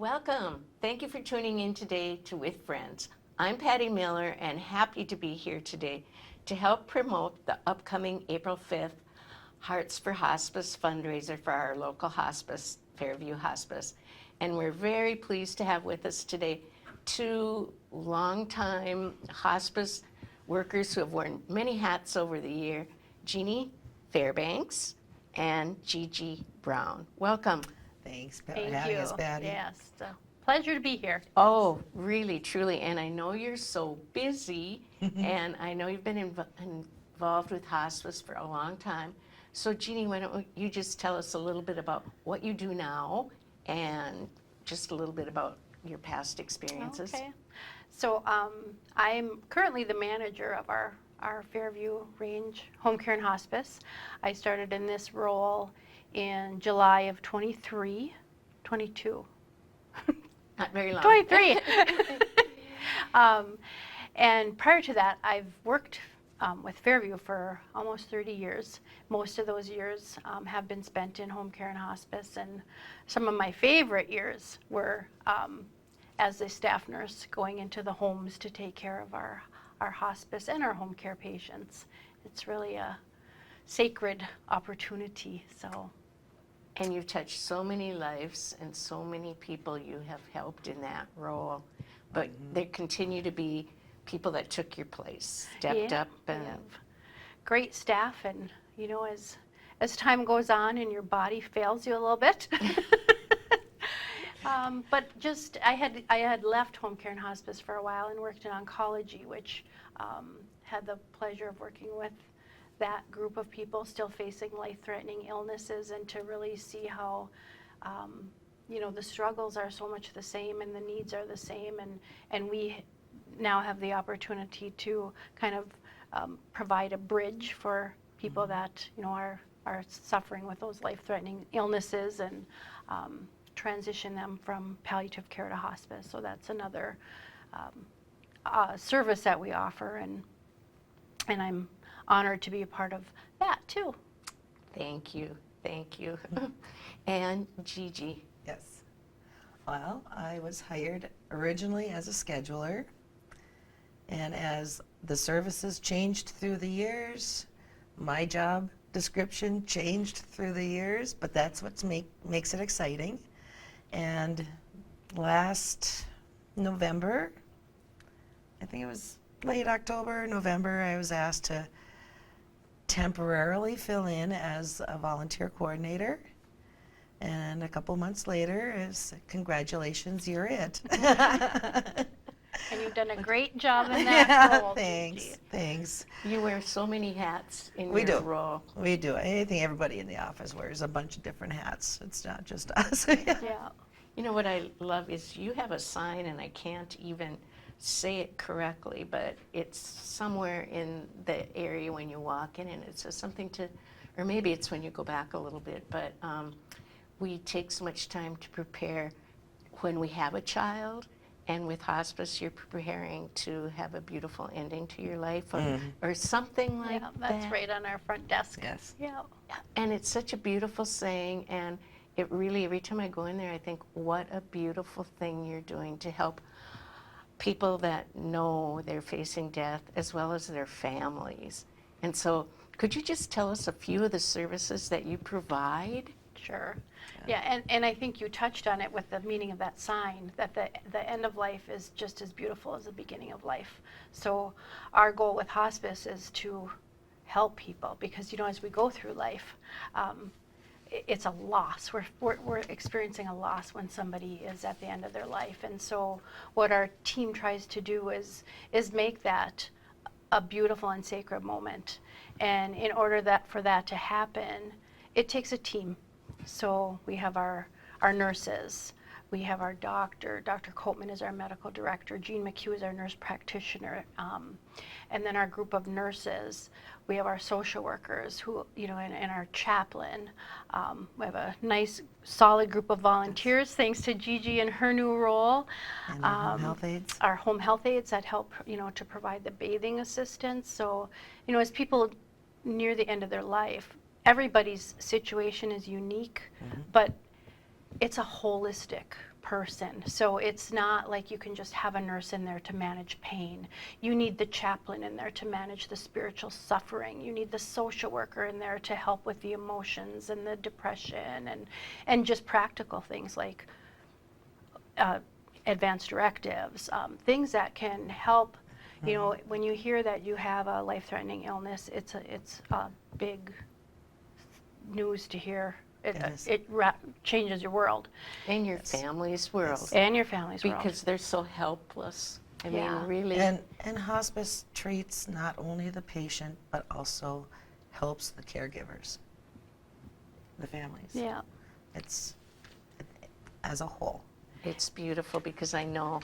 Welcome. Thank you for tuning in today to With Friends. I'm Patty Miller and happy to be here today to help promote the upcoming April 5th Hearts for Hospice fundraiser for our local hospice, Fairview Hospice. And we're very pleased to have with us today two longtime hospice workers who have worn many hats over the year, Jeannie Fairbanks and Gigi Brown. Welcome. Thanks for Thank having you. us, Patty. Yes, it's a pleasure to be here. Oh, really, truly. And I know you're so busy, and I know you've been involved with hospice for a long time. So, Jeannie, why don't you just tell us a little bit about what you do now and just a little bit about your past experiences? Okay. So I'm currently the manager of our Fairview Range Home Care and Hospice. I started in this role in July of 22. Not very long. 23. And prior to that, I've worked with Fairview for almost 30 years. Most of those years have been spent in home care and hospice, and some of my favorite years were as a staff nurse going into the homes to take care of our hospice and our home care patients. It's really a sacred opportunity. So. And you've touched so many lives and so many people you have helped in that role. But there continue to be people that took your place, stepped up. And We have great staff, and you know, as time goes on and your body fails you a little bit. But just I had left home care and hospice for a while and worked in oncology, which had the pleasure of working with that group of people still facing life-threatening illnesses, and to really see how you know, the struggles are so much the same and the needs are the same, and we now have the opportunity to kind of provide a bridge for people that, you know, are suffering with those life-threatening illnesses, and transition them from palliative care to hospice. So that's another service that we offer, and I'm honored to be a part of that too. thank you, thank you. And Gigi. Yes. Well, I was hired originally as a scheduler, and as the services changed through the years, my job description changed through the years, but that's what makes it exciting. And last November, I think it was late October, November, I was asked to temporarily fill in as a volunteer coordinator. And a couple months later, is congratulations, you're it. And you've done a great job in that role. Thanks, Gigi. thanks. You wear so many hats in We your do. role. We do. I think everybody in the office wears a bunch of different hats. It's not just us. Yeah. You know what I love is you have a sign, and I can't even say it correctly, but it's somewhere in the area when you walk in, and it says something to, or maybe it's when you go back a little bit, but we take so much time to prepare when we have a child, and with hospice you're preparing to have a beautiful ending to your life, or something like Yeah, that's that. right on our front desk. Yes. Yeah. And it's such a beautiful saying, and it really, every time I go in there, I think, what a beautiful thing you're doing to help people that know they're facing death, as well as their families. And so, could you just tell us a few of the services that you provide? Sure. Yeah, and I think you touched on it with the meaning of that sign, that the end of life is just as beautiful as the beginning of life. So our goal with hospice is to help people, because, you know, as we go through life, it's a loss. We're experiencing a loss when somebody is at the end of their life. And so what our team tries to do is make that a beautiful and sacred moment. And in order for that to happen, it takes a team. So we have our nurses, we have our doctor. Dr. Copeman is our medical director. Jean McHugh is our nurse practitioner. And then our group of nurses, we have our social workers who, you know, and our chaplain. We have a nice, solid group of volunteers, thanks to Gigi and her new role. And our home health aides. Our home health aides that help, you know, to provide the bathing assistance. So, you know, as people near the end of their life, everybody's situation is unique, but it's a holistic person. So it's not like you can just have a nurse in there to manage pain. You need the chaplain in there to manage the spiritual suffering. You need the social worker in there to help with the emotions and the depression and just practical things like advanced directives, things that can help. You know, when you hear that you have a life-threatening illness, it's a big news to hear. It changes your world. And your family's world. And your family's world. Because they're so helpless. I mean, Yeah. really. And hospice treats not only the patient, but also helps the caregivers, the families. Yeah. It's as a whole. It's beautiful because I know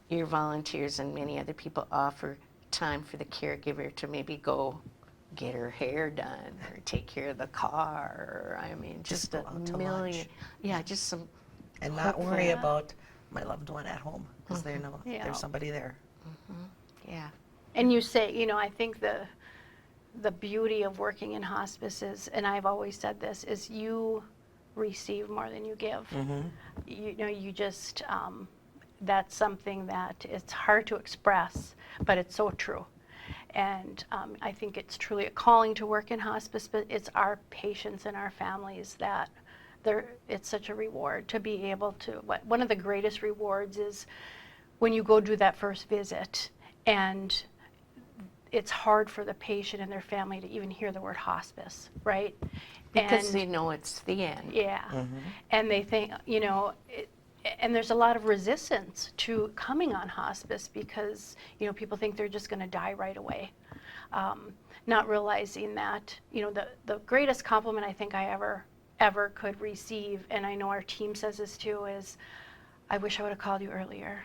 your volunteers and many other people offer time for the caregiver to maybe go get her hair done or take care of the car, or I mean, just go a out to million. lunch. Yeah, just some. And not worry Yeah. about my loved one at home, because they know Yeah. there's somebody there. Yeah. And you say, you know, I think the beauty of working in hospice is, and I've always said this, is you receive more than you give. You know, you just, that's something that it's hard to express, but it's so true. And I think it's truly a calling to work in hospice, but it's our patients and our families that it's such a reward to be able to, one of the greatest rewards is when you go do that first visit and it's hard for the patient and their family to even hear the word hospice, right? Because And they know it's the end. yeah, and they think, you know, and there's a lot of resistance to coming on hospice because, you know, people think they're just going to die right away, not realizing that, you know, the greatest compliment I think I ever could receive, and I know our team says this too, is, I wish I would have called you earlier.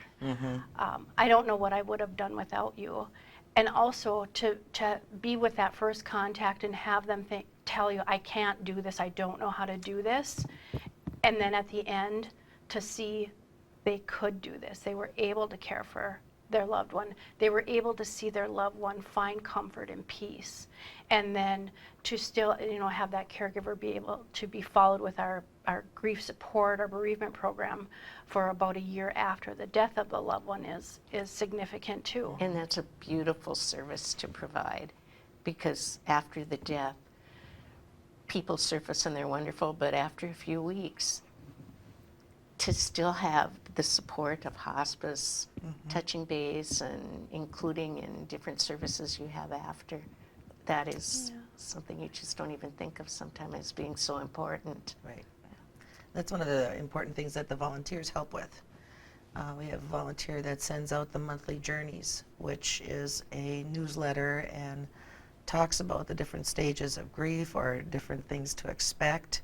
I don't know what I would have done without you. And also to be with that first contact and have them tell you, I can't do this, I don't know how to do this. And then at the end, to see they could do this. They were able to care for their loved one. They were able to see their loved one find comfort and peace. And then to still, you know, have that caregiver be able to be followed with our grief support, our bereavement program for about a year after the death of the loved one is significant too. And that's a beautiful service to provide because after the death, people surface and they're wonderful, but after a few weeks, to still have the support of hospice, touching base, and including in different services you have after, that is something you just don't even think of sometimes as being so important. Right. That's one of the important things that the volunteers help with. We have a volunteer that sends out the monthly journeys, which is a newsletter and talks about the different stages of grief or different things to expect,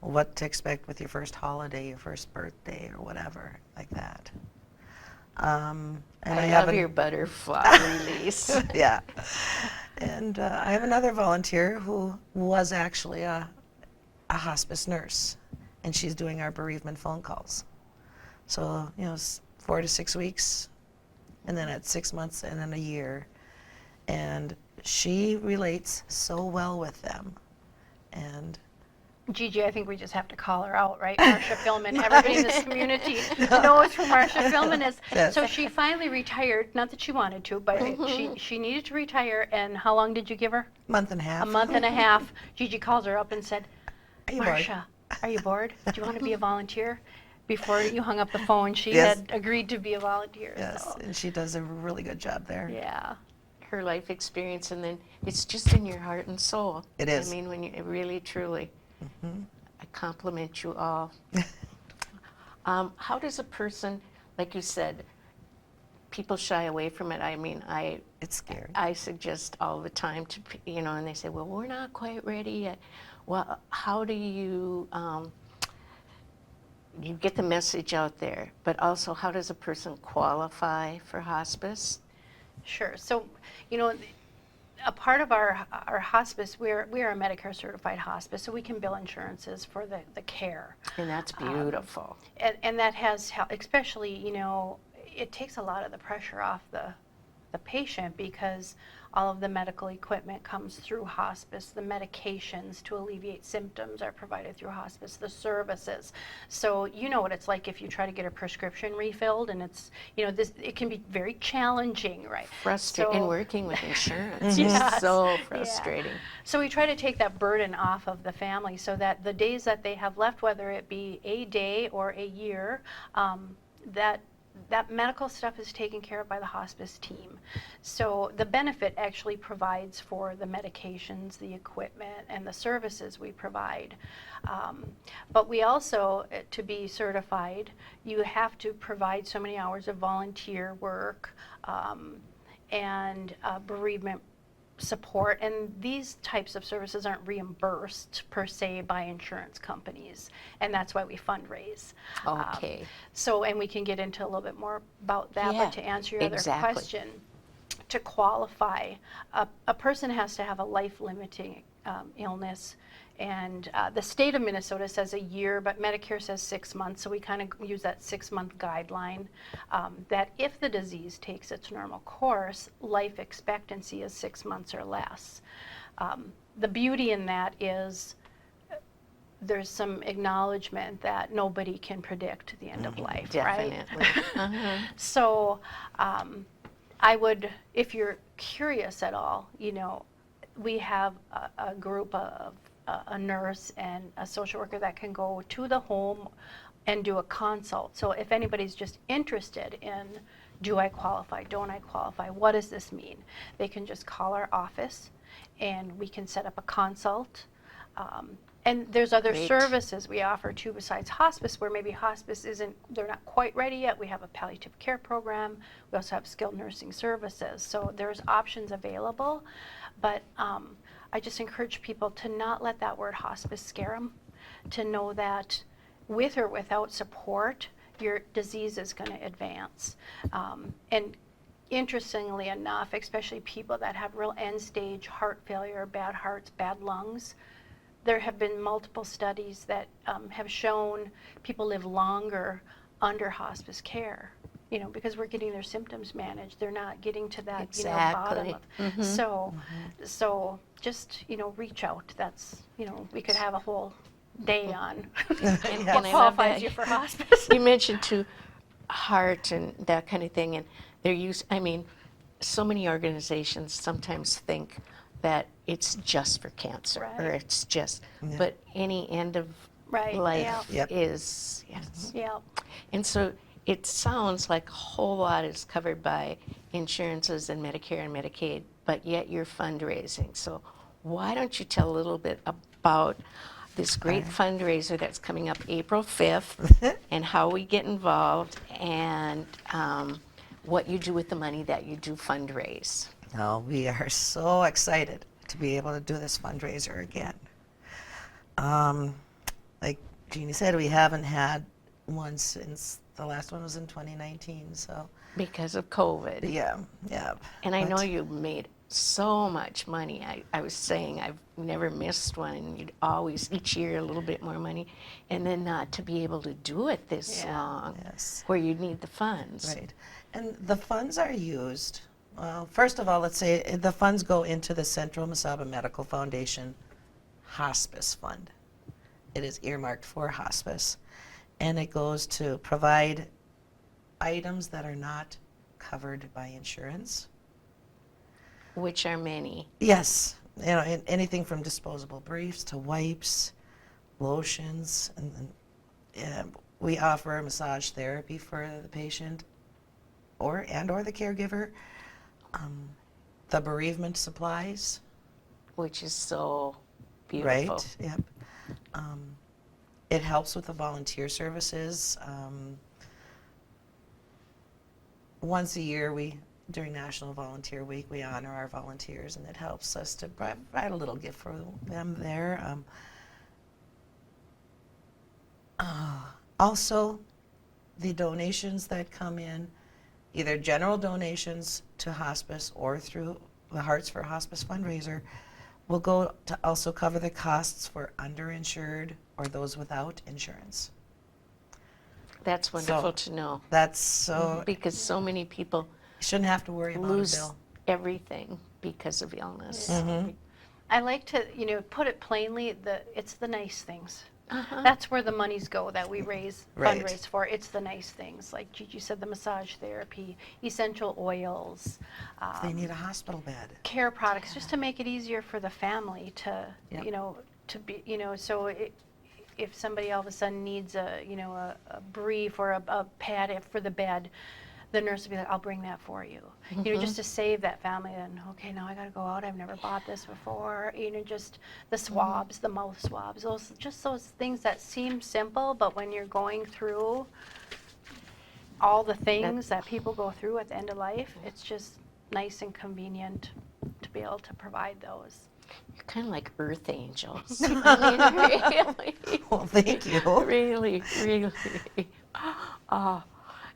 what to expect with your first holiday, your first birthday, or whatever, like that. And I love your butterfly release. Yeah. And I have another volunteer who was actually a hospice nurse, and she's doing our bereavement phone calls. So, you know, 4 to 6 weeks, and then at 6 months, and then a year. And she relates so well with them. And Gigi, I think we just have to call her out, right? Marcia Philman. Everybody in this community knows who Marcia Philman is. Yes. So she finally retired, not that she wanted to, but she needed to retire. And how long did you give her? month and a half. A month and a half. Gigi calls her up and said, Are you bored? Marcia, are you bored? Do you want to be a volunteer? Before you hung up the phone, she Yes. had agreed to be a volunteer. Yes, So. and she does a really good job there. Yeah. Her life experience, and then it's just in your heart and soul. It is. I mean, when you really, truly, I compliment you all. How does a person, like you said, people shy away from it? I mean, It's scary. I suggest all the time to, you know, and they say, well, we're not quite ready yet. Well, how do you, you get the message out there, but also how does a person qualify for hospice? Sure. So, you know, a part of our hospice, we are a Medicare certified hospice, so we can bill insurances for the care. And that's beautiful. And that has helped, especially, you know, it takes a lot of the pressure off the patient because All of the medical equipment comes through hospice. The medications to alleviate symptoms are provided through hospice. The services. So you know what it's like if you try to get a prescription refilled, and it's, it can be very challenging, right? Frustrating. And So- working with insurance Yes. is so Yeah. frustrating. So we try to take that burden off of the family so that the days that they have left, whether it be a day or a year, that medical stuff is taken care of by the hospice team. So the benefit actually provides for the medications, the equipment, and the services we provide. But we also, to be certified, you have to provide so many hours of volunteer work and bereavement support, and these types of services aren't reimbursed per se by insurance companies, and that's why we fundraise. Okay. And we can get into a little bit more about that, Yeah, but to answer your exactly. other question, to qualify, a person has to have a life-limiting illness, and the state of Minnesota says a year, but Medicare says 6 months, so we kind of use that 6-month guideline, that if the disease takes its normal course, life expectancy is 6 months or less. The beauty in that is there's some acknowledgement that nobody can predict the end of life, right? Definitely. Uh-huh. So I would, if you're curious at all, we have a group of a nurse and a social worker that can go to the home and do a consult. So if anybody's just interested in, do I qualify, don't I qualify, what does this mean? They can just call our office and we can set up a consult. And there's other Great. services we offer too besides hospice, where maybe hospice they're not quite ready yet. We have a palliative care program. We also have skilled nursing services. So there's options available. But I just encourage people to not let that word hospice scare them, to know that with or without support, your disease is going to advance. And interestingly enough, especially people that have real end-stage heart failure, bad hearts, bad lungs, there have been multiple studies that have shown people live longer under hospice care, because we're getting their symptoms managed. They're not getting to that, bottom Exactly. of. So just, reach out. That's, we could have a whole day on And what I love qualifies that. you for hospice. You mentioned too, heart and that kind of thing, and so many organizations sometimes think that it's just for cancer, or Right. it's just, Yeah. but any end of Right, life yeah. Yep. is, yes. Yeah. And so it sounds like a whole lot is covered by insurances and Medicare and Medicaid, but yet you're fundraising. So why don't you tell a little bit about this great fundraiser that's coming up April 5th and how we get involved and what you do with the money that you do fundraise. No, we are so excited to be able to do this fundraiser again. Like Jeannie said, we haven't had one since the last one was in 2019. So Because of COVID. yeah. And I know But- you made so much money. I was saying I've never missed one, and you'd always, each year, a little bit more money. And then not to be able to do it this Yeah. long, Yes. where you need the funds. Right. And the funds are used. Well, first of all, let's say the funds go into the Central Mesaba Medical Foundation Hospice Fund. It is earmarked for hospice. And it goes to provide items that are not covered by insurance. Which are many. Yes, anything from disposable briefs to wipes, lotions, and we offer massage therapy for the patient or the caregiver. The bereavement supplies, Which is so beautiful. right? Yep. It helps with the volunteer services. Once a year, during National Volunteer Week, we honor our volunteers, and it helps us to provide a little gift for them there. Also, the donations that come in, either general donations to hospice or through the Hearts for Hospice fundraiser, will go to also cover the costs for underinsured or those without insurance. That's wonderful to know. That's so, Because so many people you shouldn't have to worry about a lose bill. everything because of illness. Mhm. I like to, put it plainly, it's the nice things. Uh-huh. That's where the monies go that we Right. fundraise for. It's the nice things, like Gigi said, the massage therapy, essential oils, If they need a hospital bed. care products, just to make it easier for the family to, Yep. to be, so if somebody all of a sudden needs a brief or a pad for the bed, the nurse will be like, I'll bring that for you. Just to save that family. And okay, now I got to go out. I've never bought this before. Just the swabs, the mouth swabs, those things that seem simple, but when you're going through all the things that people go through at the end of life, it's just nice and convenient to be able to provide those. You're kind of like earth angels. I mean, really. Well, thank you. Really, really.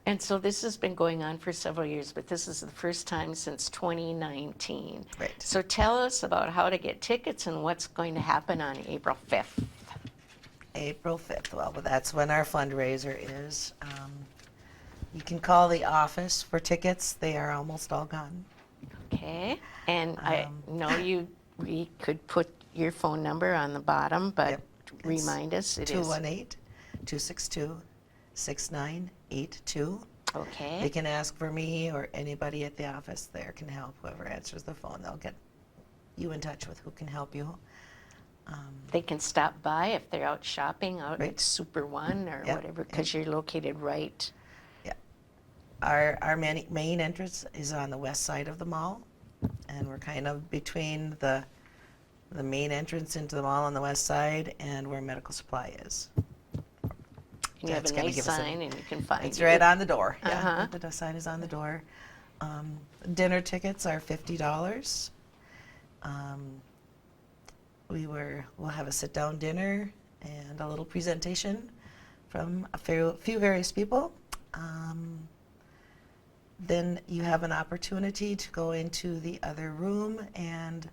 And so this has been going on for several years, but this is the first time since 2019. Right. So tell us about how to get tickets and what's going to happen on April 5th. April 5th. Well, that's when our fundraiser is. You can call the office for tickets. They are almost all gone. Okay. And I know we could put your phone number on the bottom, but Yep. remind us it is. 218-262-6982. They Okay. can ask for me, or anybody at the office there can help. Whoever answers the phone, they'll get you in touch with who can help you. They can stop by if they're out shopping out Right. at Super One or Yep, whatever, because you're located right. Our main entrance is on the west side of the mall, and we're kind of between the main entrance into the mall on the west side and where medical supply is. And you have That's a gonna nice give us a- sign and you can find It's you. right on the door. Uh-huh. Yeah, the sign is on the door. Dinner tickets are $50. We'll have a sit-down dinner and a little presentation from a few various people. Then you have an opportunity to go into the other room and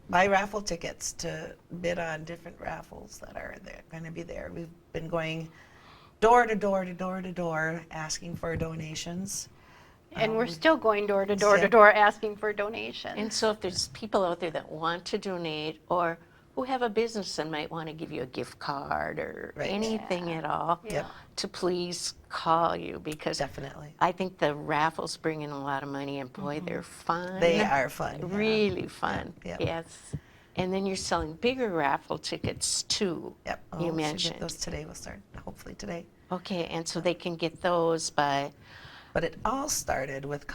buy raffle tickets to bid on different raffles that are going to be there. We've been going door to door to door to door asking for donations. And we're We- still going door to door to Yep. door asking for donations. And so if there's people out there that want to donate or who have a business and might want to give you a gift card or Right. anything at all, Yeah. to please call you, because Definitely. I think the raffles bring in a lot of money, and boy, they're fun. They are fun. yeah. Really fun. Yeah. Yes. And then you're selling bigger raffle tickets too. Yep. You we should mentioned. get those today. We'll start hopefully today. Okay, and so they can get those by, But it all started with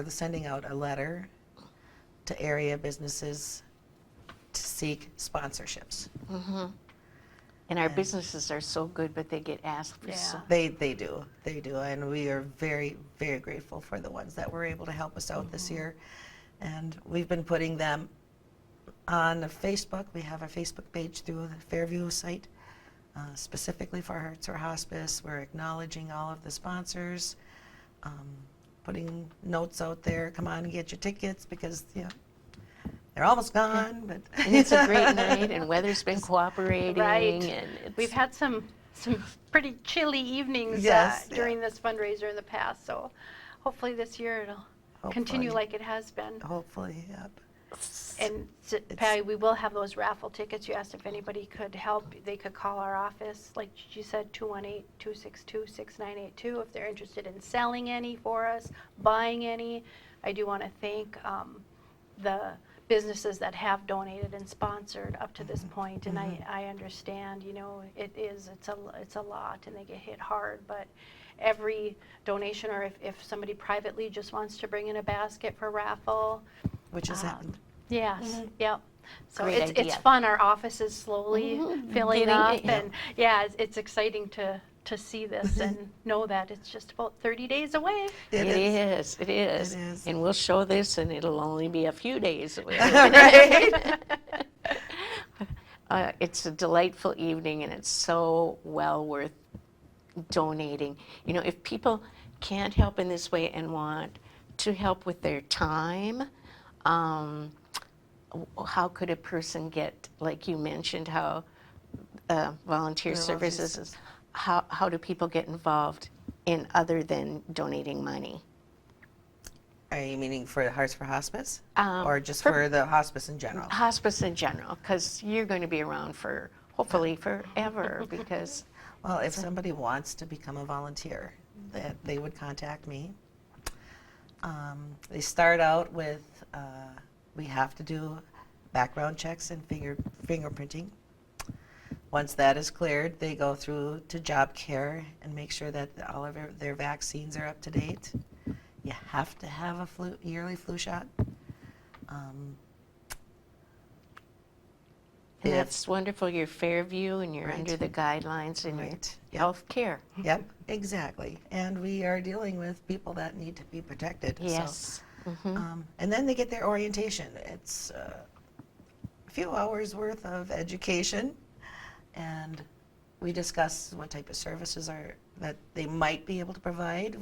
sending out a letter to area businesses to seek sponsorships. and our And- businesses are so good, but they get asked for so. Yeah. They do, and we are very, very grateful for the ones that were able to help us out this year. And we've been putting them on Facebook. We have a Facebook page through the Fairview site, specifically for Hearts for Hospice. We're acknowledging all of the sponsors, putting notes out there. Come on and get your tickets because they're almost gone. But And it's a great night, and weather's been cooperating, Right. and it's, We've had some pretty chilly evenings Yes, yeah. during this fundraiser in the past, so hopefully this year it'll continue Hopefully. like it has been. Hopefully, yep. And Patty, we will have those raffle tickets. You asked if anybody could help. They could call our office, like you said, 218-262-6982 if they're interested in selling any for us, buying any. I do want to thank the businesses that have donated and sponsored up to this point, and I understand, it's a lot and they get hit hard, but every donation, or if somebody privately just wants to bring in a basket for raffle, Which has happened. yes, yep. So Great it's idea. fun. Our office is slowly filling Getting up, it, and it's exciting to see this and know that it's just about 30 days away. It is. It is. And we'll show this, and it'll only be a few days away. Right? It's a delightful evening, and it's so well worth donating. If people can't help in this way and want to help with their time, how could a person get, like you mentioned, how volunteer services is, how do people get involved in other than donating money? Are you meaning for Hearts for Hospice? Um, Or just for- for the hospice in general? Hospice in general, because you're going to be around for hopefully forever because Well, if somebody wants to become a volunteer, that they would contact me. They start out with, we have to do background checks and fingerprinting. Once that is cleared, they go through to job care and make sure that all of their vaccines are up to date. You have to have a yearly flu shot. and If- that's wonderful. You're Fairview and you're Right. under the guidelines and Right. your health care. Yep, exactly. And we are dealing with people that need to be protected. so, Yes. and then they get their orientation. It's a few hours worth of education, and we discuss what type of services are that they might be able to provide.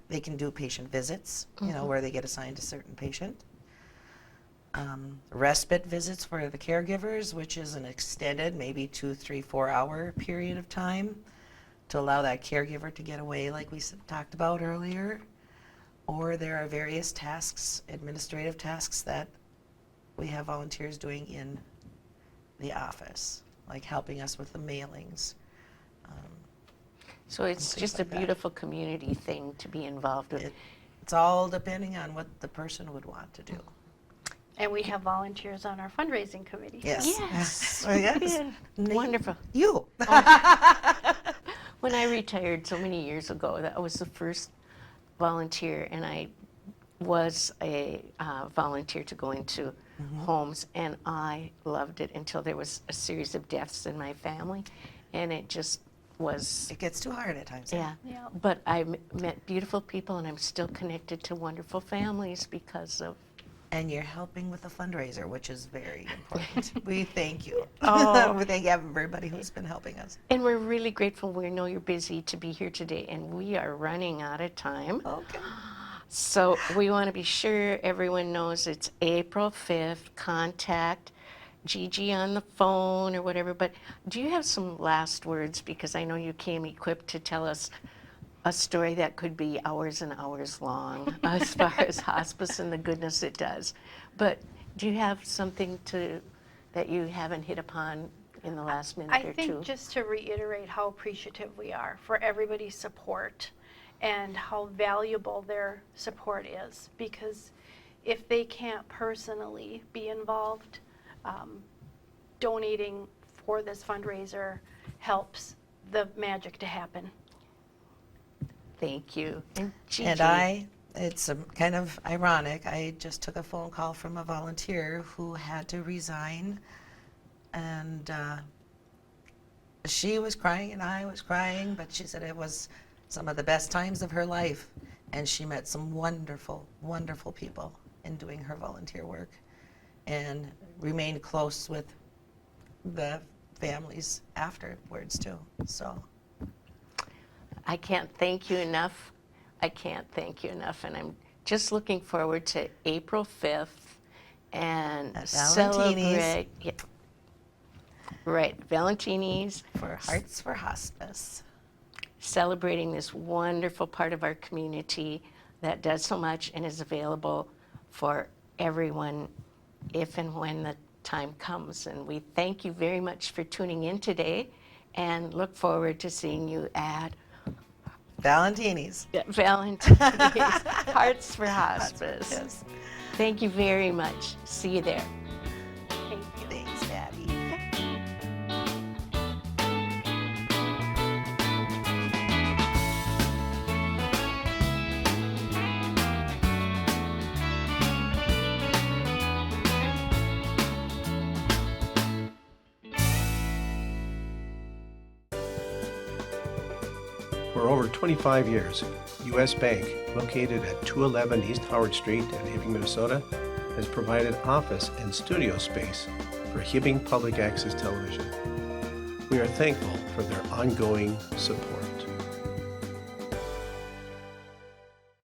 They can do patient visits, where they get assigned a certain patient. Respite visits for the caregivers, which is an extended, maybe 2, 3, 4-hour period of time to allow that caregiver to get away, like we talked about earlier. Or there are various tasks, administrative tasks, that we have volunteers doing in the office, like helping us with the mailings. So it's things just a like that. beautiful community thing to be involved with. It's all depending on what the person would want to do. And we have volunteers on our fundraising committee. Yes. Yes. Oh, yes. Yeah. Name Wonderful. You. When I retired so many years ago, that was the first volunteer, and I was a volunteer to go into homes, and I loved it until there was a series of deaths in my family, and it just was, It gets too hard at times. yeah. Yeah. But I met beautiful people, and I'm still connected to wonderful families because of. And you're helping with the fundraiser, which is very important. We thank you. Oh. We thank everybody who's been helping us. And we're really grateful. We know you're busy to be here today, and we are running out of time. Okay. So we want to be sure everyone knows it's April 5th. Contact Gigi on the phone or whatever. But do you have some last words? Because I know you came equipped to tell us a story that could be hours and hours long as far as hospice and the goodness it does. But do you have something that you haven't hit upon in the last minute I or think two? just to reiterate how appreciative we are for everybody's support and how valuable their support is, because if they can't personally be involved, donating for this fundraiser helps the magic to happen. Thank you. And Gigi. And it's kind of ironic, I just took a phone call from a volunteer who had to resign, and she was crying and I was crying, but she said it was some of the best times of her life, and she met some wonderful, wonderful people in doing her volunteer work, and remained close with the families afterwards too. So I can't thank you enough. I can't thank you enough. And I'm just looking forward to April 5th and At Valentini's. celebrate. Yeah, right, Valentini's. for Hearts for Hospice. Celebrating this wonderful part of our community that does so much and is available for everyone if and when the time comes. And we thank you very much for tuning in today and look forward to seeing you at Valentini's. Valentine's Hearts for Hospice. Yes. Thank you very much. See you there. Thank you. Thanks, Patty. For over 25 years, U.S. Bank, located at 211 East Howard Street in Hibbing, Minnesota, has provided office and studio space for Hibbing Public Access Television. We are thankful for their ongoing support.